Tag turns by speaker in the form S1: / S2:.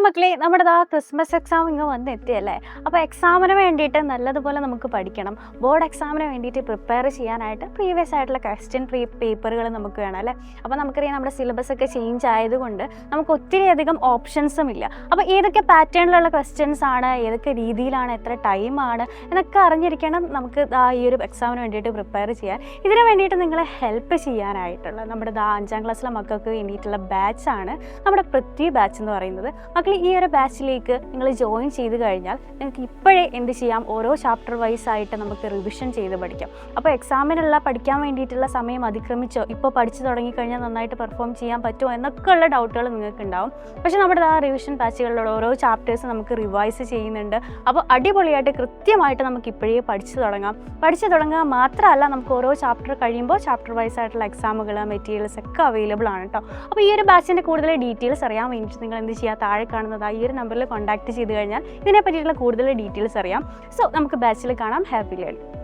S1: മക്കളെ നമ്മുടെ Christmas exam ഇങ്ങ് വന്നെത്തിയല്ലേ. അപ്പോൾ എക്സാമിന് വേണ്ടിയിട്ട് നല്ലതുപോലെ നമുക്ക് പഠിക്കണം. ബോർഡ് എക്സാമിന് വേണ്ടിയിട്ട് പ്രിപ്പയർ ചെയ്യാനായിട്ട് പ്രീവിയസ് ആയിട്ടുള്ള ക്വസ്റ്റ്യൻ പേപ്പറുകൾ നമുക്ക് വേണം അല്ലേ. അപ്പോൾ നമുക്കറിയാം നമ്മുടെ സിലബസ് ഒക്കെ ചേഞ്ച് ആയതുകൊണ്ട് നമുക്ക് ഒത്തിരിയധികം ഓപ്ഷൻസും ഇല്ല. അപ്പോൾ ഏതൊക്കെ പാറ്റേണിലുള്ള ക്വസ്റ്റ്യൻസ് ആണ്, ഏതൊക്കെ രീതിയിലാണ്, എത്ര ടൈമാണ് എന്നൊക്കെ അറിഞ്ഞിരിക്കണം നമുക്ക് ഈ ഒരു എക്സാമിന് വേണ്ടിയിട്ട് പ്രിപ്പയർ ചെയ്യാൻ. ഇതിന് വേണ്ടിയിട്ട് നിങ്ങളെ ഹെൽപ്പ് ചെയ്യാനായിട്ടുള്ള നമ്മുടെ 5ാം ക്ലാസ്സിലെ മക്കൾക്ക് വേണ്ടിയിട്ടുള്ള ബാച്ചാണ് നമ്മുടെ പൃഥ്വി ബാച്ച് എന്ന് പറയുന്നത്. മക്കൾ ഈ ഒരു ബാച്ചിലേക്ക് നിങ്ങൾ ജോയിൻ ചെയ്ത് കഴിഞ്ഞാൽ നിങ്ങൾക്ക് ഇപ്പോഴേ എന്ത് ചെയ്യാം, ഓരോ ചാപ്റ്റർ വൈസ് ആയിട്ട് നമുക്ക് റിവിഷൻ ചെയ്ത് പഠിക്കാം. അപ്പോൾ എക്സാമിനുള്ള പഠിക്കാൻ വേണ്ടിയിട്ടുള്ള സമയം അതിക്രമിച്ചോ, ഇപ്പോൾ പഠിച്ചു തുടങ്ങിക്കഴിഞ്ഞാൽ നന്നായിട്ട് പെർഫോം ചെയ്യാൻ പറ്റുമോ എന്നൊക്കെ ഉള്ള ഡൗട്ടുകൾ നിങ്ങൾക്ക് ഉണ്ടാവും. പക്ഷേ നമ്മുടെ റിവിഷൻ ബാച്ചുകളിലുള്ള ഓരോ ചാപ്റ്റേഴ്സ് നമുക്ക് റിവൈസ് ചെയ്യുന്നുണ്ട്. അപ്പോൾ അടിപൊളിയായിട്ട് കൃത്യമായിട്ട് നമുക്ക് ഇപ്പോഴേ പഠിച്ചു തുടങ്ങുക മാത്രമല്ല, നമുക്ക് ഓരോ ചാപ്റ്റർ കഴിയുമ്പോൾ ചാപ്റ്റർ വൈസ് ആയിട്ടുള്ള എക്സാമുകൾ, മെറ്റീരിയൽസ് ഒക്കെ അവൈലബിൾ ആണ് കേട്ടോ. അപ്പോൾ ഈ ഒരു ബാച്ചിൻ്റെ കൂടുതൽ ഡീറ്റെയിൽസ് അറിയാൻ വേണ്ടിയിട്ട് നിങ്ങൾ എന്ത് ചെയ്യുക, താഴെ കാണുന്നത് ഈ ഒരു നമ്പറിൽ കോൺടാക്ട് ചെയ്ത് കഴിഞ്ഞാൽ ഇതിനെ പറ്റിയിട്ടുള്ള കൂടുതൽ ഡീറ്റെയിൽസ് അറിയാം. സോ നമുക്ക് ബാച്ചിൽ കാണാം. Happy learning.